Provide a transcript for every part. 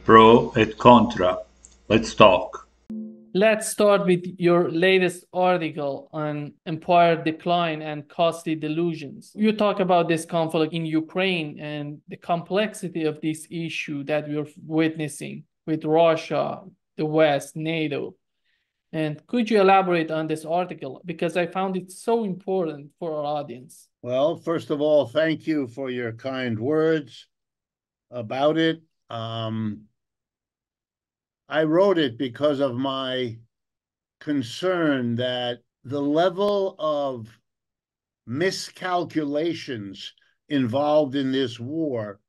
Pro et contra. Let's talk. Let's start with your latest article on empire decline and costly delusions. You talk about this conflict in Ukraine and the complexity of this issue that we're witnessing with Russia, the West, NATO. And could you elaborate on this article? Because I found it so important for our audience. Well, first of all, thank you for your kind words about it. I wrote it because of my concern that the level of miscalculations involved in this war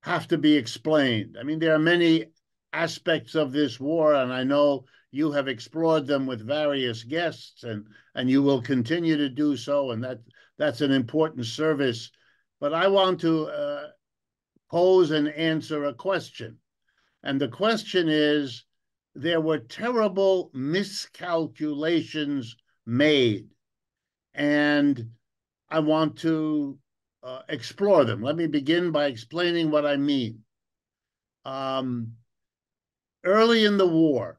have to be explained. I mean, there are many aspects of this war, and I know you have explored them with various guests, and you will continue to do so, and that's an important service. But I want to pose and answer a question. And the question is, there were terrible miscalculations made, and I want to explore them. Let me begin by explaining what I mean. Early in the war,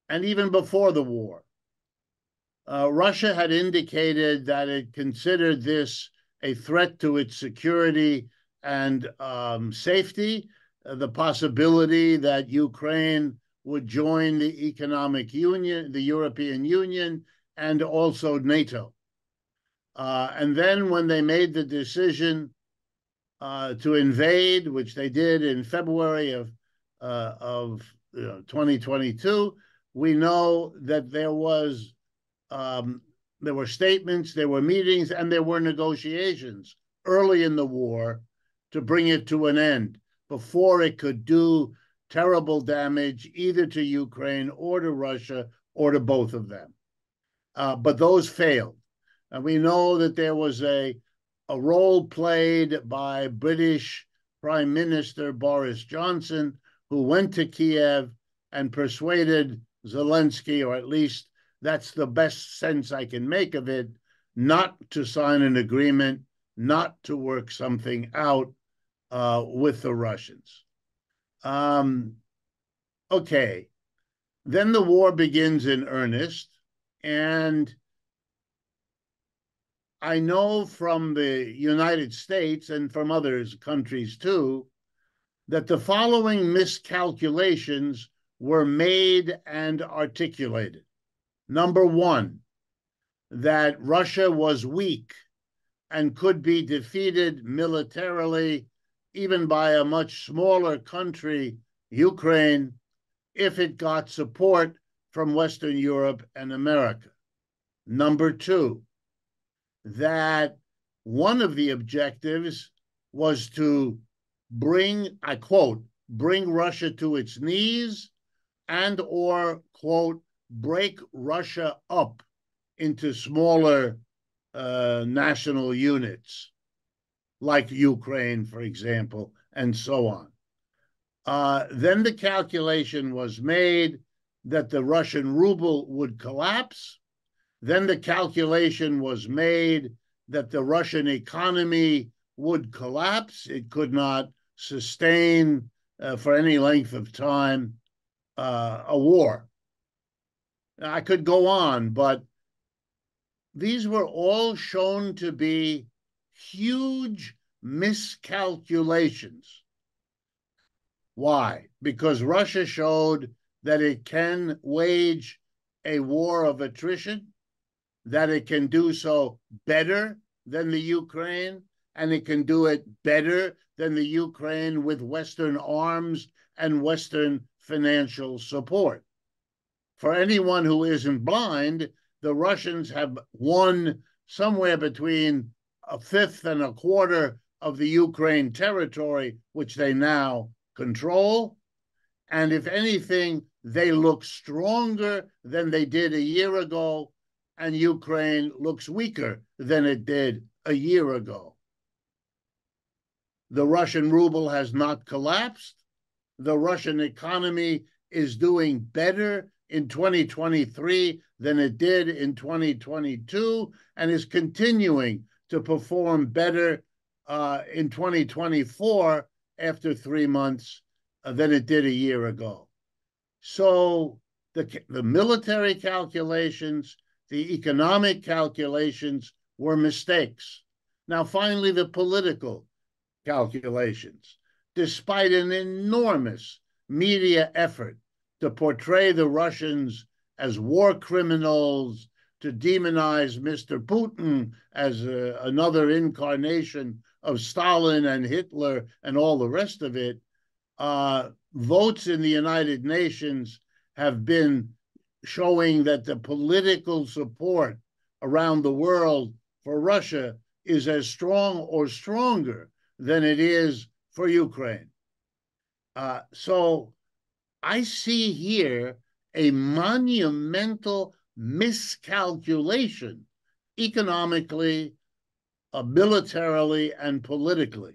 and even before the war, Russia had indicated that it considered this a threat to its security and safety, the possibility that Ukraine would join the economic union, the European Union, and also NATO. And then when they made the decision to invade, which they did in February of 2022, we know that there were statements, there were meetings, and there were negotiations early in the war to bring it to an end before it could do terrible damage either to Ukraine or to Russia or to both of them. But those failed. And we know that there was a role played by British Prime Minister Boris Johnson, who went to Kiev and persuaded Zelensky, or at least that's the best sense I can make of it, not to sign an agreement, not to work something out with the Russians. Okay, then the war begins in earnest, and I know from the United States and from other countries too, that the following miscalculations were made and articulated. Number one, that Russia was weak and could be defeated militarily even by a much smaller country, Ukraine, if it got support from Western Europe and America. Number two, that one of the objectives was to bring, I quote, bring Russia to its knees and or, quote, break Russia up into smaller national units, like Ukraine, for example, and so on. Then the calculation was made that the Russian ruble would collapse. Then the calculation was made that the Russian economy would collapse. It could not sustain for any length of time a war. I could go on, but these were all shown to be huge miscalculations. Why? Because Russia showed that it can wage a war of attrition, that it can do so better than the Ukraine, and it can do it better than the Ukraine with Western arms and Western financial support. For anyone who isn't blind, the Russians have won somewhere between a fifth and a quarter of the Ukraine territory, which they now control. And if anything, they look stronger than they did a year ago, and Ukraine looks weaker than it did a year ago. The Russian ruble has not collapsed. The Russian economy is doing better in 2023 than it did in 2022, and is continuing to perform better in 2024 after 3 months than it did a year ago. So the military calculations, the economic calculations were mistakes. Now, finally, the political calculations. Despite an enormous media effort to portray the Russians as war criminals, to demonize Mr. Putin as another incarnation of Stalin and Hitler and all the rest of it, votes in the United Nations have been showing that the political support around the world for Russia is as strong or stronger than it is for Ukraine. So I see here a monumental miscalculation economically, militarily, and politically.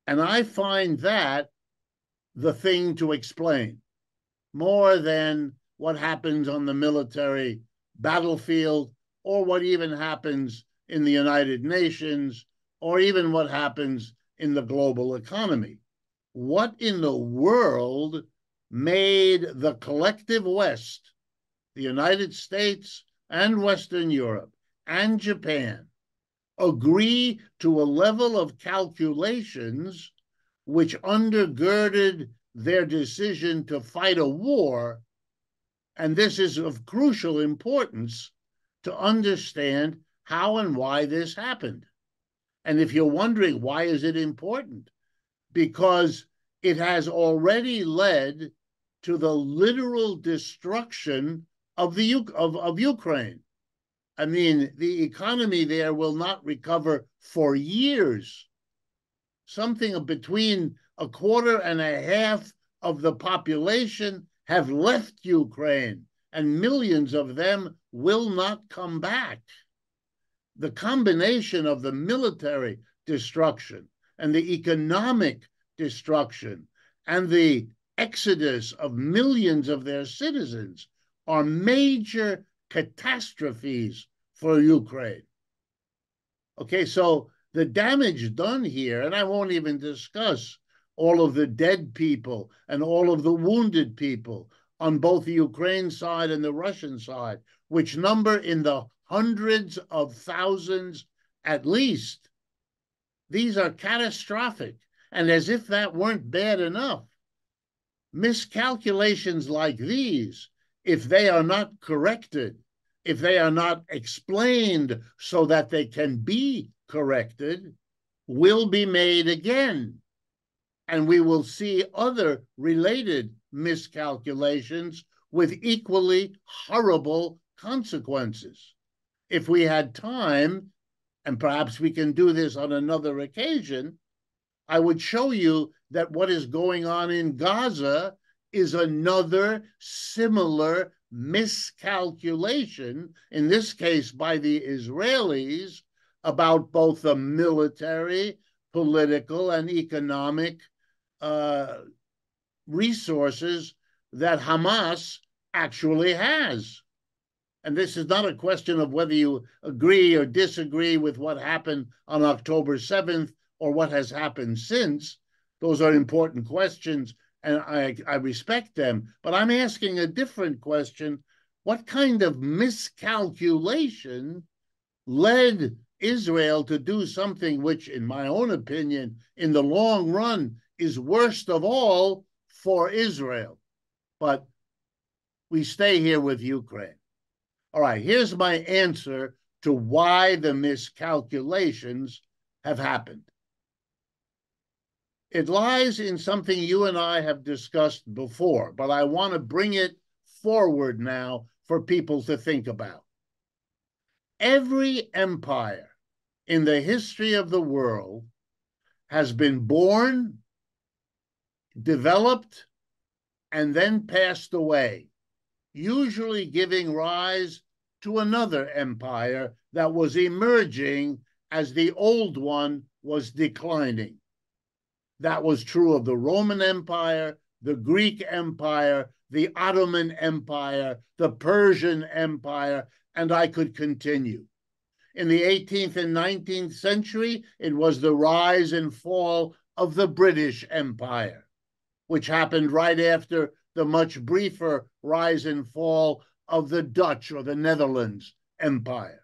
And I find that the thing to explain more than what happens on the military battlefield or what even happens in the United Nations or even what happens in the global economy. What in the world made the collective West, the United States and Western Europe and Japan, agree to a level of calculations which undergirded their decision to fight a war? And this is of crucial importance to understand how and why this happened. And if you're wondering why is it important, because it has already led to the literal destruction of Ukraine. I mean, the economy there will not recover for years. Something between 1.25% of the population have left Ukraine, and millions of them will not come back. The combination of the military destruction and the economic destruction and the exodus of millions of their citizens are major catastrophes for Ukraine. Okay, so the damage done here, and I won't even discuss all of the dead people and all of the wounded people on both the Ukraine side and the Russian side, which number in the hundreds of thousands at least. These are catastrophic. And as if that weren't bad enough, miscalculations like these, if they are not corrected, if they are not explained so that they can be corrected, will be made again. And we will see other related miscalculations with equally horrible consequences. If we had time, and perhaps we can do this on another occasion, I would show you that what is going on in Gaza is another similar miscalculation, in this case by the Israelis, about both the military, political, and economic resources that Hamas actually has. And this is not a question of whether you agree or disagree with what happened on October 7th or what has happened since. Those are important questions, and I respect them. But I'm asking a different question. What kind of miscalculation led Israel to do something which, in my own opinion, in the long run, is worst of all for Israel? But we stay here with Ukraine. All right, here's my answer to why the miscalculations have happened. It lies in something you and I have discussed before, but I want to bring it forward now for people to think about. Every empire in the history of the world has been born, developed, and then passed away, usually giving rise to another empire that was emerging as the old one was declining. That was true of the Roman Empire, the Greek Empire, the Ottoman Empire, the Persian Empire, and I could continue. In the 18th and 19th century, it was the rise and fall of the British Empire. which happened right after the much briefer rise and fall of the Dutch or the Netherlands Empire.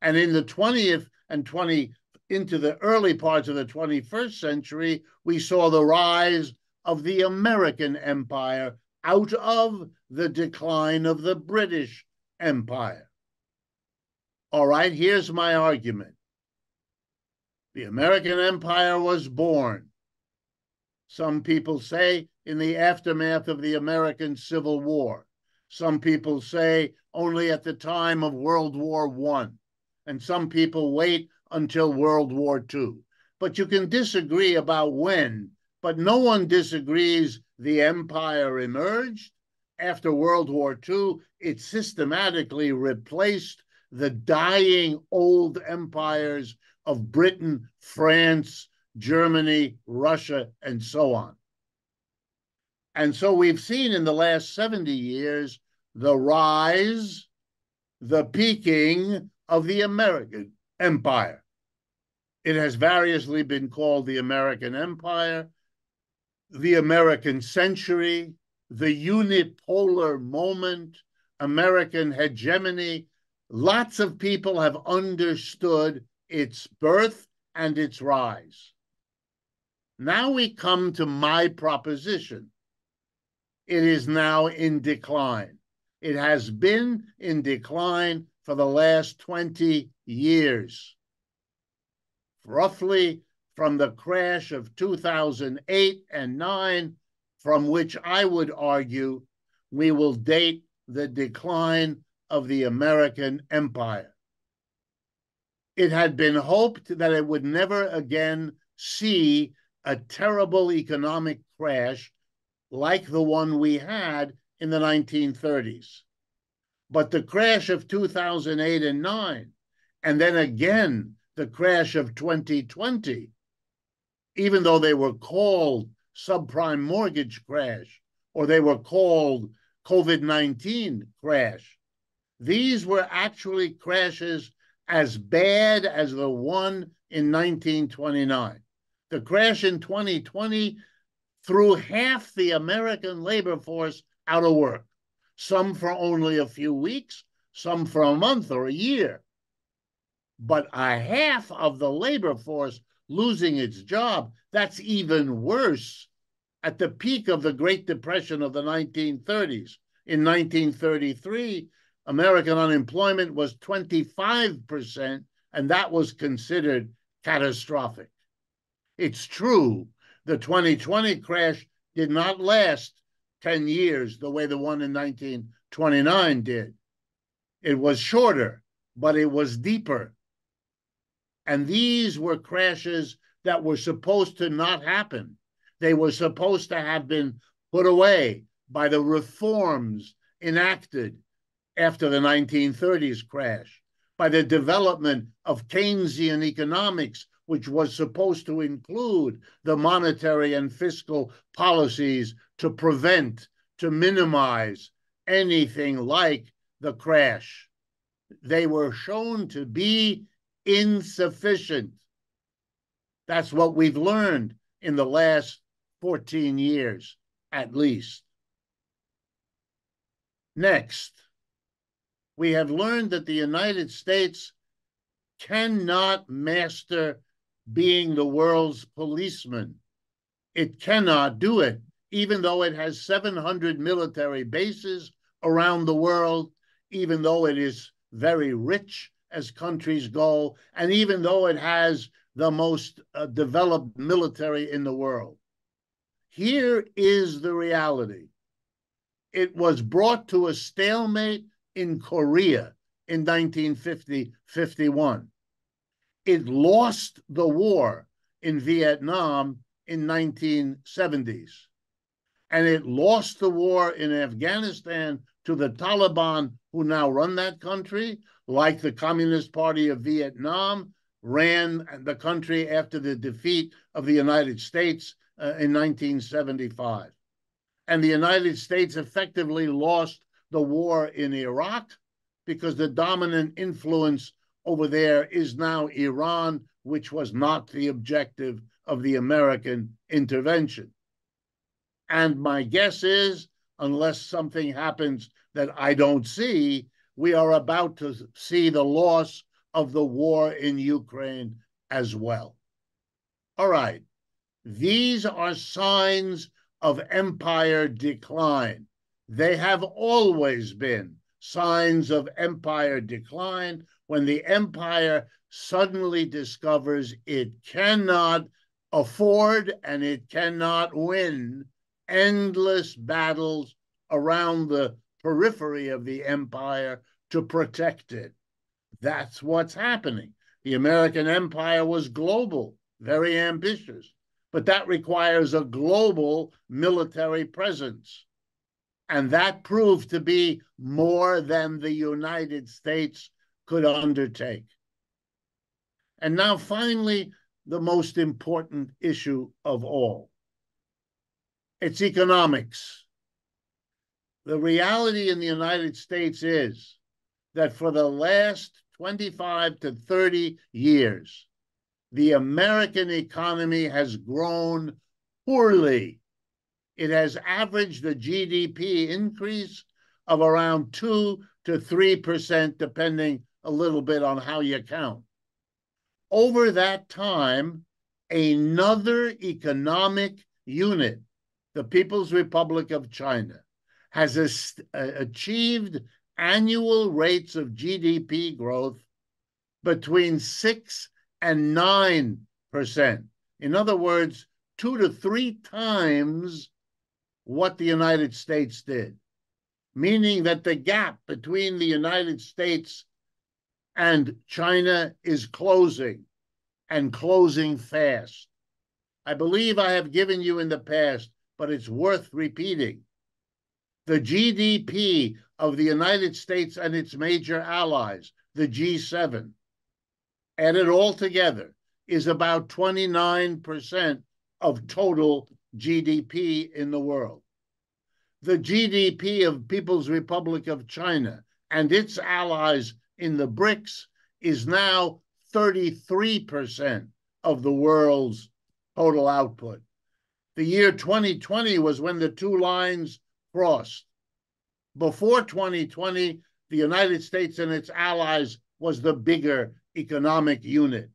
And in the 20th and into the early parts of the 21st century, we saw the rise of the American Empire out of the decline of the British Empire. All right, here's my argument. The American Empire was born, some people say, in the aftermath of the American Civil War. Some people say only at the time of World War I. And some people wait until World War II. But you can disagree about when, but no one disagrees the empire emerged. After World War II, it systematically replaced the dying old empires of Britain, France, Germany, Russia, and so on. And so we've seen in the last 70 years the rise, the peaking of the American Empire. It has variously been called the American Empire, the American Century, the unipolar moment, American hegemony. Lots of people have understood its birth and its rise. Now we come to my proposition. It is now in decline. It has been in decline for the last 20 years. Roughly from the crash of 2008 and 9, from which I would argue we will date the decline of the American Empire. It had been hoped that it would never again see a terrible economic crash like the one we had in the 1930s. But the crash of 2008 and 9, and then again the crash of 2020, even though they were called subprime mortgage crash or they were called COVID-19 crash, these were actually crashes as bad as the one in 1929. The crash in 2020 threw half the American labor force out of work, some for only a few weeks, some for a month or a year. But a half of the labor force losing its job, that's even worse. At the peak of the Great Depression of the 1930s, in 1933, American unemployment was 25%, and that was considered catastrophic. It's true, the 2020 crash did not last 10 years the way the one in 1929 did. It was shorter, but it was deeper. And these were crashes that were supposed to not happen. They were supposed to have been put away by the reforms enacted after the 1930s crash, by the development of Keynesian economics, which was supposed to include the monetary and fiscal policies to prevent, to minimize anything like the crash. They were shown to be insufficient. That's what we've learned in the last 14 years, at least. Next, we have learned that the United States cannot master being the world's policeman. It cannot do it, even though it has 700 military bases around the world, even though it is very rich as countries go, and even though it has the most developed military in the world. Here is the reality. It was brought to a stalemate in Korea in 1950-51. It lost the war in Vietnam in 1970s. And it lost the war in Afghanistan to the Taliban, who now run that country, like the Communist Party of Vietnam ran the country after the defeat of the United States in 1975. And the United States effectively lost the war in Iraq because the dominant influence over there is now Iran, which was not the objective of the American intervention. And my guess is, unless something happens that I don't see, we are about to see the loss of the war in Ukraine as well. All right. These are signs of empire decline. They have always been signs of empire decline when the empire suddenly discovers it cannot afford and it cannot win endless battles around the periphery of the empire to protect it. That's what's happening. The American empire was global, very ambitious, but that requires a global military presence. And that proved to be more than the United States could undertake. And now, finally, the most important issue of all. It's economics. The reality in the United States is that for the last 25 to 30 years, the American economy has grown poorly. It has averaged a GDP increase of around 2 to 3%, depending a little bit on how you count. Over that time, another economic unit, the People's Republic of China, has achieved annual rates of GDP growth between 6 and 9%. In other words, 2 to 3 times what the United States did, meaning that the gap between the United States and China is closing, and closing fast. I believe I have given you in the past, but it's worth repeating. The GDP of the United States and its major allies, the G7, added all together, is about 29% of total GDP in the world. The GDP of People's Republic of China and its allies in the BRICS is now 33% of the world's total output. The year 2020 was when the two lines crossed. Before 2020, the United States and its allies was the bigger economic unit.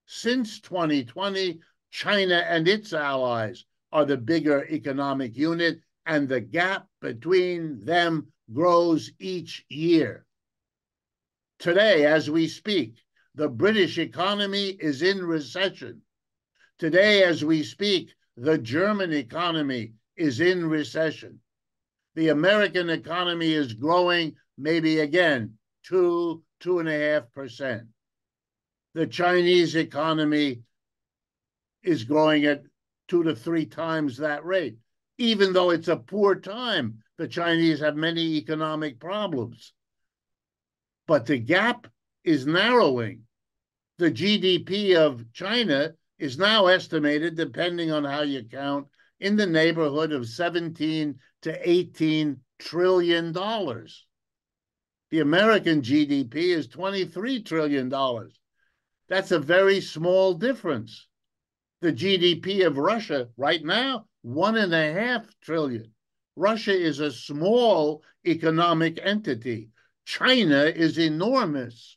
Since 2020, China and its allies are the bigger economic unit, and the gap between them grows each year. Today, as we speak, the British economy is in recession. Today, as we speak, the German economy is in recession. The American economy is growing maybe again 2.5%. The Chinese economy is growing at 2 to 3 times that rate. Even though it's a poor time, the Chinese have many economic problems. But the gap is narrowing. The GDP of China is now estimated, depending on how you count, in the neighborhood of 17 to 18 trillion dollars. The American GDP is $23 trillion. That's a very small difference. The GDP of Russia right now, $1.5 trillion. Russia is a small economic entity. China is enormous.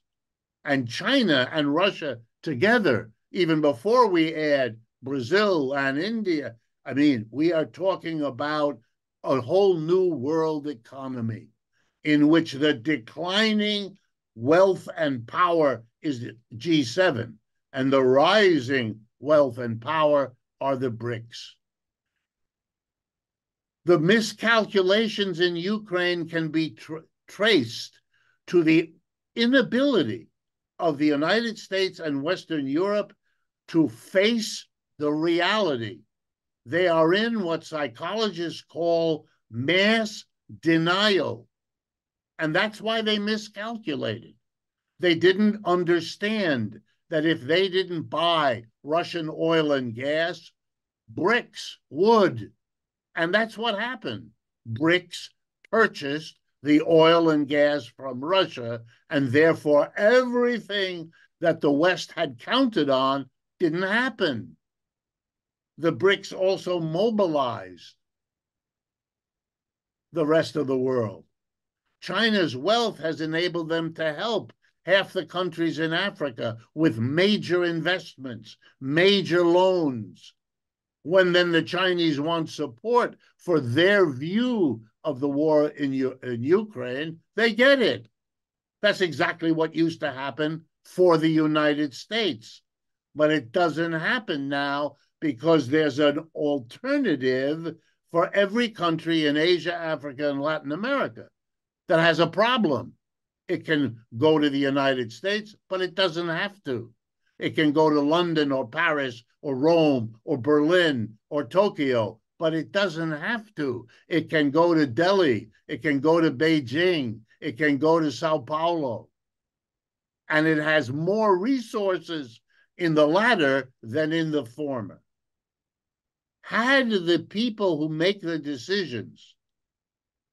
And China and Russia together, even before we add Brazil and India, I mean, we are talking about a whole new world economy in which the declining wealth and power is the G7, and the rising wealth and power are the BRICS. The miscalculations in Ukraine can be traced to the inability of the United States and Western Europe to face the reality. They are in what psychologists call mass denial. And that's why they miscalculated. They didn't understand that if they didn't buy Russian oil and gas, BRICS would. And that's what happened. BRICS purchased the oil and gas from Russia, and therefore everything that the West had counted on didn't happen. The BRICS also mobilized the rest of the world. China's wealth has enabled them to help half the countries in Africa with major investments, major loans. When then the Chinese want support for their view of the war in Ukraine, they get it. That's exactly what used to happen for the United States. But it doesn't happen now because there's an alternative for every country in Asia, Africa, and Latin America that has a problem. It can go to the United States, but it doesn't have to. It can go to London or Paris or Rome or Berlin or Tokyo, but it doesn't have to. It can go to Delhi. It can go to Beijing. It can go to Sao Paulo. And it has more resources in the latter than in the former. Had the people who make the decisions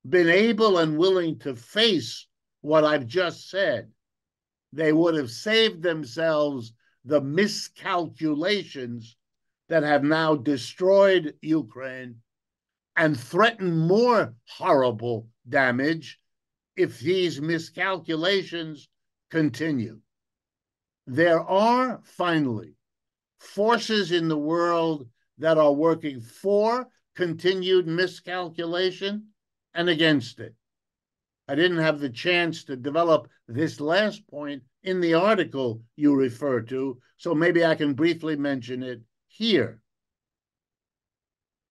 been able and willing to face what I've just said, they would have saved themselves the miscalculations that have now destroyed Ukraine and threaten more horrible damage if these miscalculations continue. There are, finally, forces in the world that are working for continued miscalculation and against it. I didn't have the chance to develop this last point in the article you refer to, so maybe I can briefly mention it here.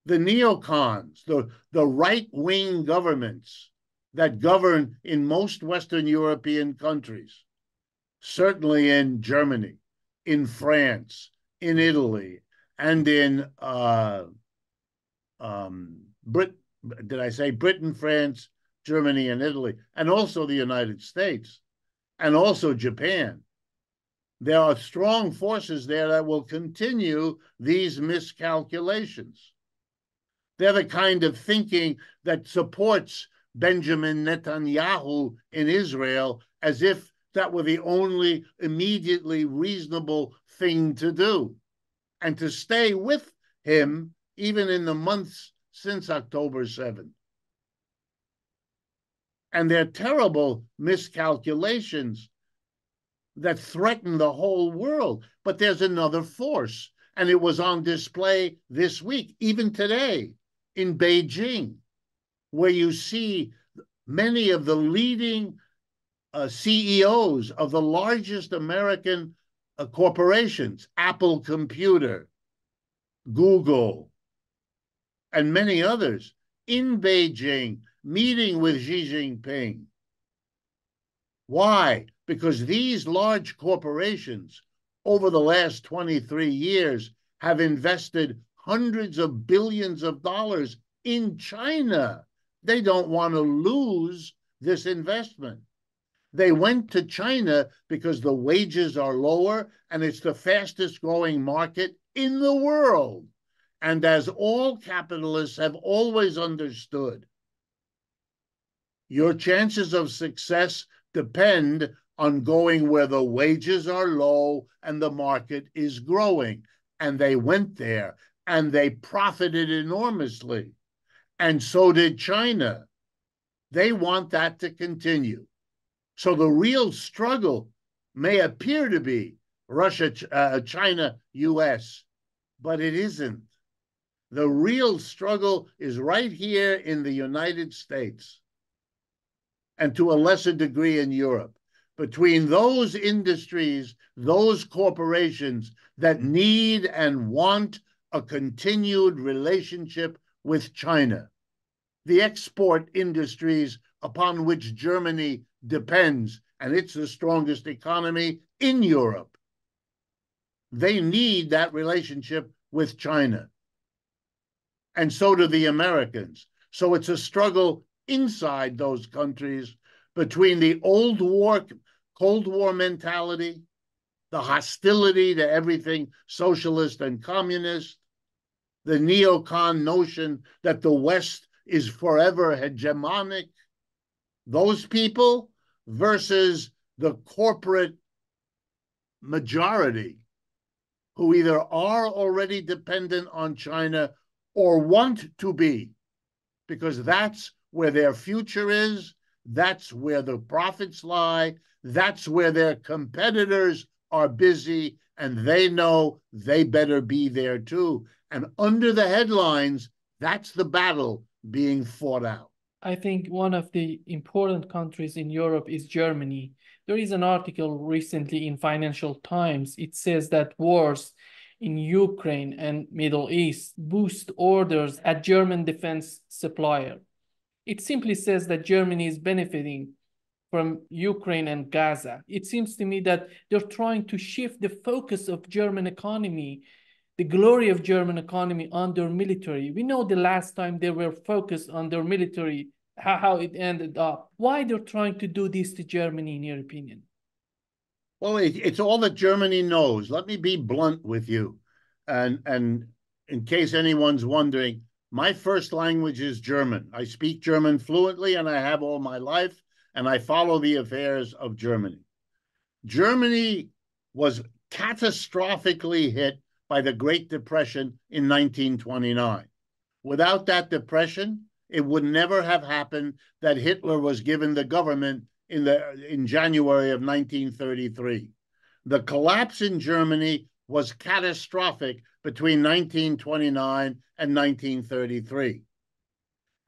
The neocons, the right-wing governments that govern in most Western European countries, certainly in Germany, in France, in Italy, and in Britain, France, Germany, and Italy, and also the United States, and also Japan. There are strong forces there that will continue these miscalculations. They're the kind of thinking that supports Benjamin Netanyahu in Israel as if that were the only immediately reasonable thing to do, and to stay with him even in the months since October 7th. And they're terrible miscalculations that threaten the whole world. But there's another force, and it was on display this week, even today, in Beijing, where you see many of the leading CEOs of the largest American corporations, Apple Computer, Google, and many others, in Beijing, meeting with Xi Jinping. Why? Because these large corporations over the last 23 years have invested hundreds of billions of dollars in China. They don't want to lose this investment. They went to China because the wages are lower and it's the fastest growing market in the world. And as all capitalists have always understood, your chances of success depend on going where the wages are low and the market is growing. And they went there and they profited enormously. And so did China. They want that to continue. So the real struggle may appear to be Russia, China, US, but it isn't. The real struggle is right here in the United States, and to a lesser degree in Europe, between those industries, those corporations that need and want a continued relationship with China, the export industries upon which Germany depends, and it's the strongest economy in Europe. They need that relationship with China. And so do the Americans. So it's a struggle inside those countries between the old war, Cold War mentality, the hostility to everything socialist and communist, the neocon notion that the West is forever hegemonic, those people versus the corporate majority who either are already dependent on China or want to be, because that's where their future is. That's where the profits lie. That's where their competitors are busy, and they know they better be there too. And under the headlines, that's the battle being fought out. I think one of the important countries in Europe is Germany. There is an article recently in Financial Times. It says that wars in Ukraine and Middle East boost orders at German defense supplier. It simply says that Germany is benefiting from Ukraine and Gaza. It seems to me that they're trying to shift the focus of German economy, the glory of German economy, on their military. We know the last time they were focused on their military, how it ended up. Why they're trying to do this to Germany, in your opinion? Well, it's all that Germany knows. Let me be blunt with you. And in case anyone's wondering, my first language is German. I speak German fluently, and I have all my life, and I follow the affairs of Germany. Germany was catastrophically hit by the Great Depression in 1929. Without that depression, it would never have happened that Hitler was given the government in January of 1933. The collapse in Germany was catastrophic between 1929 and 1933.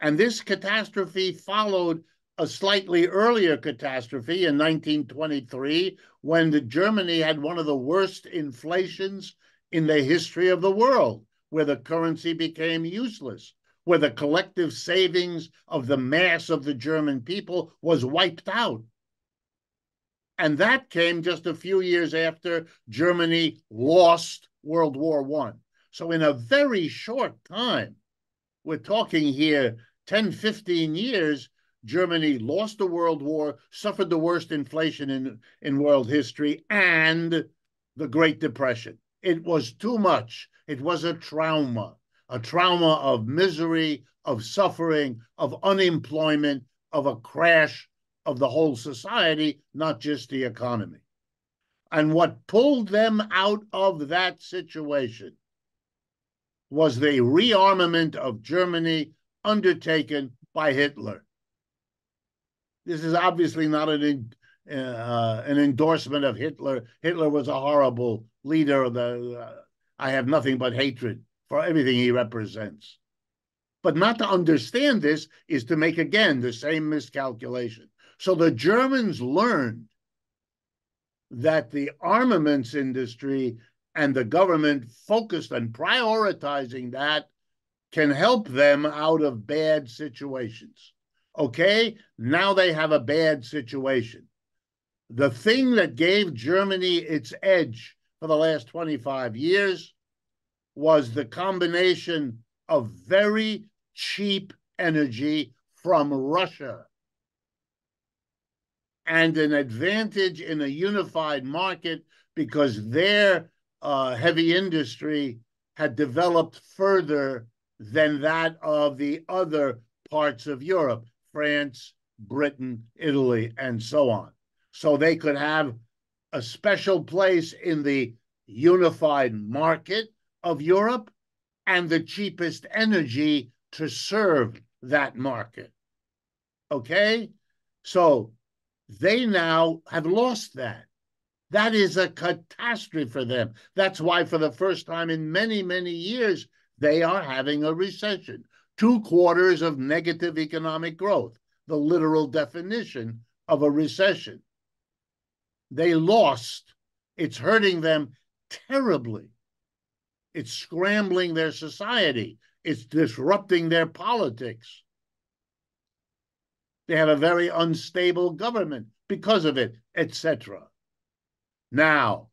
And this catastrophe followed a slightly earlier catastrophe in 1923, when Germany had one of the worst inflations in the history of the world, where the currency became useless, where the collective savings of the mass of the German people was wiped out. And that came just a few years after Germany lost World War I. So in a very short time, we're talking here 10, 15 years, Germany lost the World War, suffered the worst inflation in world history, and the Great Depression. It was too much. It was a trauma of misery, of suffering, of unemployment, of a crash of the whole society, not just the economy. And what pulled them out of that situation was the rearmament of Germany undertaken by Hitler. This is obviously not an endorsement of Hitler. Hitler was a horrible leader. I have nothing but hatred for everything he represents. But not to understand this is to make, again, the same miscalculation. So the Germans learned that the armaments industry and the government focused on prioritizing that can help them out of bad situations. Okay, now they have a bad situation. The thing that gave Germany its edge for the last 25 years was the combination of very cheap energy from Russia and an advantage in a unified market because their heavy industry had developed further than that of the other parts of Europe, France, Britain, Italy, and so on. So they could have a special place in the unified market of Europe and the cheapest energy to serve that market. Okay? So they now have lost that. That is a catastrophe for them. That's why for the first time in many, many years, they are having a recession. 2 quarters of negative economic growth, the literal definition of a recession. They lost. It's hurting them terribly. It's scrambling their society. It's disrupting their politics. They have a very unstable government because of it, etc. Now,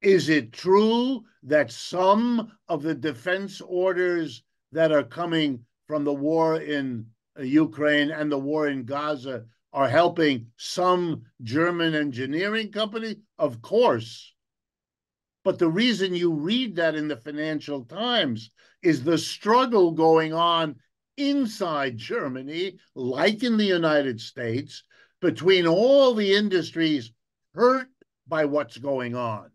is it true that some of the defense orders that are coming from the war in Ukraine and the war in Gaza are helping some German engineering company? Of course. But the reason you read that in the Financial Times is the struggle going on inside Germany, like in the United States, between all the industries hurt by what's going on,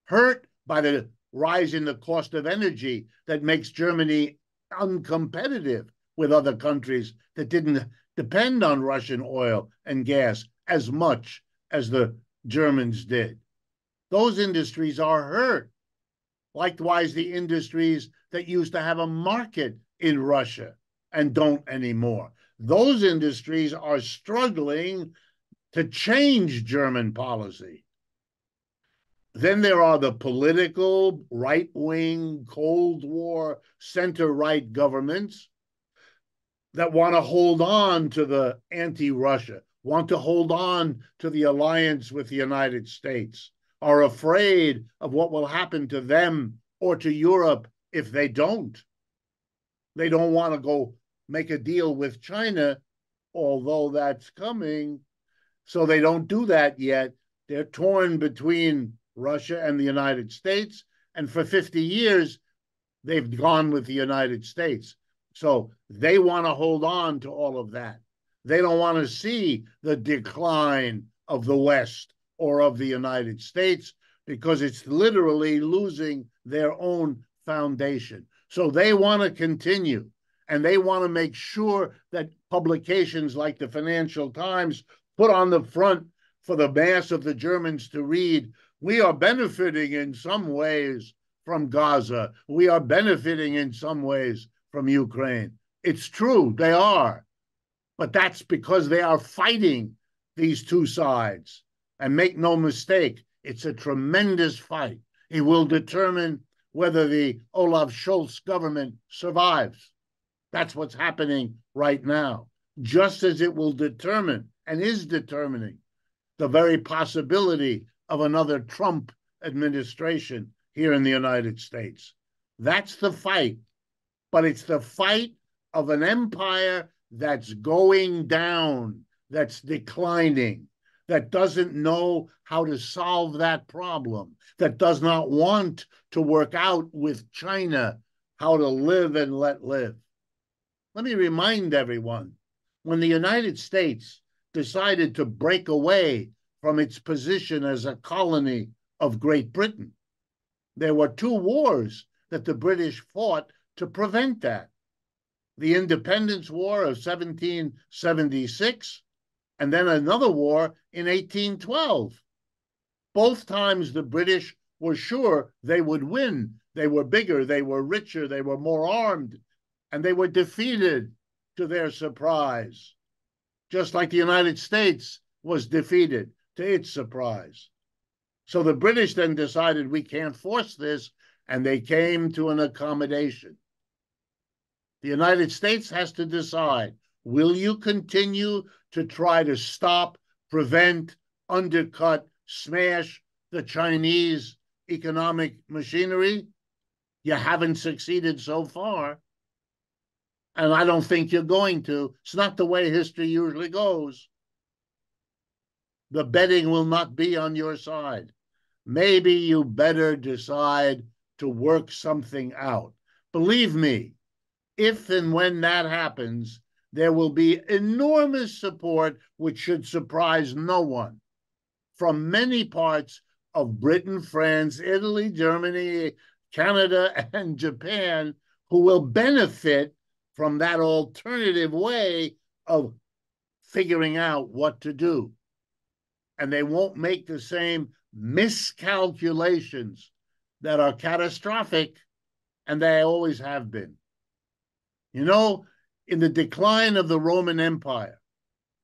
hurt by the rise in the cost of energy that makes Germany uncompetitive with other countries that didn't depend on Russian oil and gas as much as the Germans did. Those industries are hurt. Likewise, the industries that used to have a market in Russia and don't anymore. Those industries are struggling to change German policy. Then there are the political, right-wing, Cold War, center-right governments that want to hold on to the anti-Russia, want to hold on to the alliance with the United States, are afraid of what will happen to them or to Europe if they don't. They don't want to go make a deal with China, although that's coming. So they don't do that yet. They're torn between Russia and the United States. And for 50 years, they've gone with the United States. So they want to hold on to all of that. They don't want to see the decline of the West or of the United States because it's literally losing their own foundation. So they want to continue, and they want to make sure that publications like the Financial Times put on the front for the mass of the Germans to read, we are benefiting in some ways from Gaza. We are benefiting in some ways from Ukraine. It's true, they are. But that's because they are fighting these two sides. And make no mistake, it's a tremendous fight. It will determine whether the Olaf Scholz government survives. That's what's happening right now. Just as it will determine and is determining the very possibility of another Trump administration here in the United States. That's the fight. But it's the fight of an empire that's going down, that's declining, that doesn't know how to solve that problem, that does not want to work out with China how to live and let live. Let me remind everyone, when the United States decided to break away from its position as a colony of Great Britain, there were two wars that the British fought to prevent that. The Independence War of 1776, and then another war in 1812. Both times the British were sure they would win. They were bigger, they were richer, they were more armed, and they were defeated to their surprise, just like the United States was defeated to its surprise. So the British then decided we can't force this, and they came to an accommodation. The United States has to decide, will you continue to try to stop, prevent, undercut, smash the Chinese economic machinery? You haven't succeeded so far. And I don't think you're going to. It's not the way history usually goes. The betting will not be on your side. Maybe you better decide to work something out. Believe me, if and when that happens, there will be enormous support, which should surprise no one, from many parts of Britain, France, Italy, Germany, Canada, and Japan, who will benefit from that alternative way of figuring out what to do. And they won't make the same miscalculations that are catastrophic, and they always have been. You know, in the decline of the Roman Empire,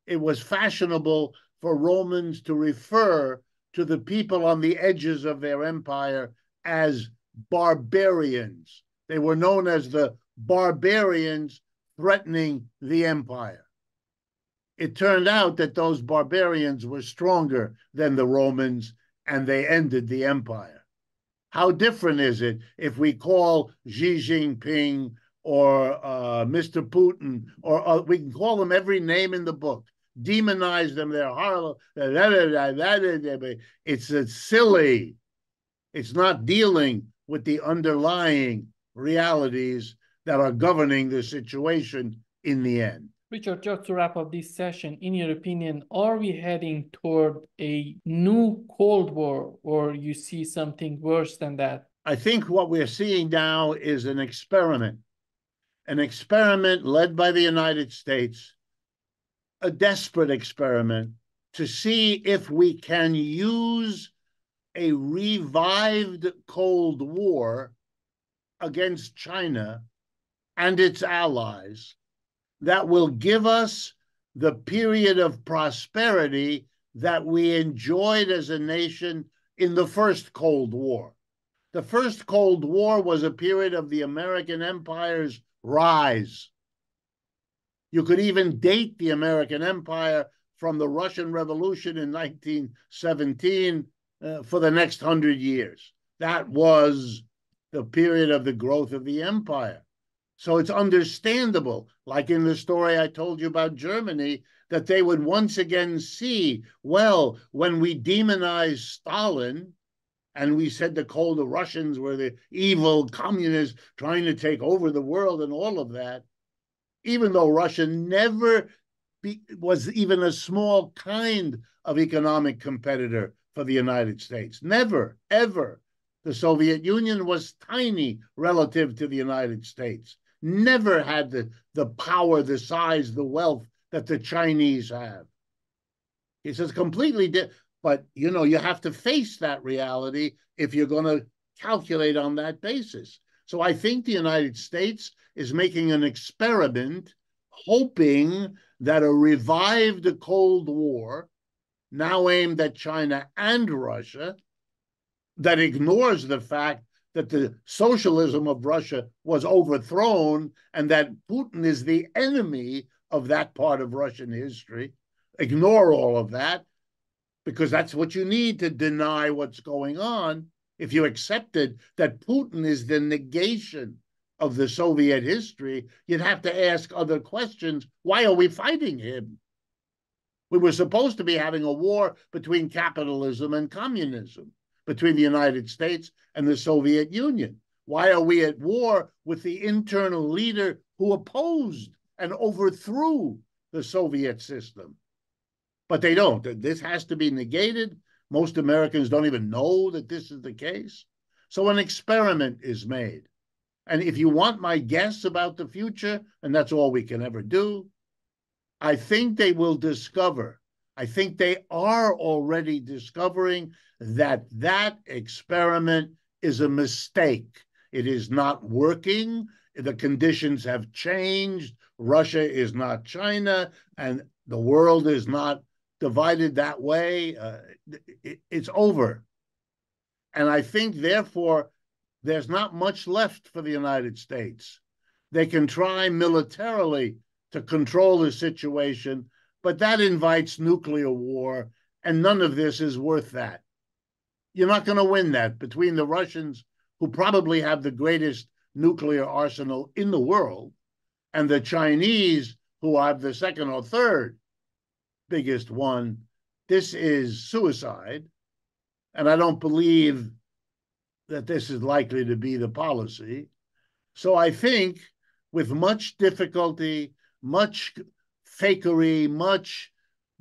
it was fashionable for Romans to refer to the people on the edges of their empire as barbarians. They were known as the barbarians threatening the empire. It turned out that those barbarians were stronger than the Romans, and they ended the empire. How different is it if we call Xi Jinping or Mr. Putin, or we can call them every name in the book, demonize them, they're horrible. It's silly. It's not dealing with the underlying realities that are governing the situation in the end. Richard, just to wrap up this session, in your opinion, are we heading toward a new Cold War, or you see something worse than that? I think what we're seeing now is an experiment led by the United States a desperate experiment to see if we can use a revived Cold War against China and its allies that will give us the period of prosperity that we enjoyed as a nation in the first Cold War. The first Cold War was a period of the American Empire's rise. You could even date the American Empire from the Russian Revolution in 1917 for the next 100 years. That was the period of the growth of the empire. So it's understandable, like in the story I told you about Germany, that they would once again see, well, when we demonized Stalin and we said the Russians were the evil communists trying to take over the world and all of that, even though Russia never was even a small kind of economic competitor for the United States. Never, ever. The Soviet Union was tiny relative to the United States. Never had the power, the size, the wealth that the Chinese have. It's just completely different. But, you know, you have to face that reality if you're going to calculate on that basis. So I think the United States is making an experiment, hoping that a revived Cold War, now aimed at China and Russia, that ignores the fact that the socialism of Russia was overthrown and that Putin is the enemy of that part of Russian history. Ignore all of that, because that's what you need to deny what's going on. If you accepted that Putin is the negation of the Soviet history, you'd have to ask other questions. Why are we fighting him? We were supposed to be having a war between capitalism and communism, between the United States and the Soviet Union. Why are we at war with the internal leader who opposed and overthrew the Soviet system? But they don't. This has to be negated. Most Americans don't even know that this is the case. So an experiment is made. And if you want my guess about the future, and that's all we can ever do, I think they will discover, I think they are already discovering that that experiment is a mistake. It is not working. The conditions have changed. Russia is not China, and the world is not divided that way. It's over. And I think, therefore, there's not much left for the United States. They can try militarily to control the situation, but that invites nuclear war, and none of this is worth that. You're not going to win that between the Russians, who probably have the greatest nuclear arsenal in the world, and the Chinese, who have the second or third biggest one. This is suicide, and I don't believe that this is likely to be the policy. So I think with much difficulty, much fakery, much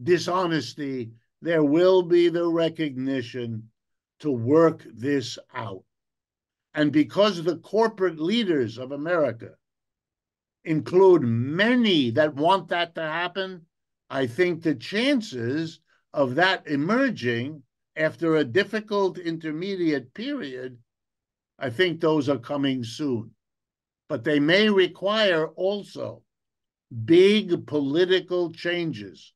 dishonesty, there will be the recognition to work this out. And because the corporate leaders of America include many that want that to happen, I think the chances of that emerging after a difficult intermediate period, I think those are coming soon. But they may require also big political changes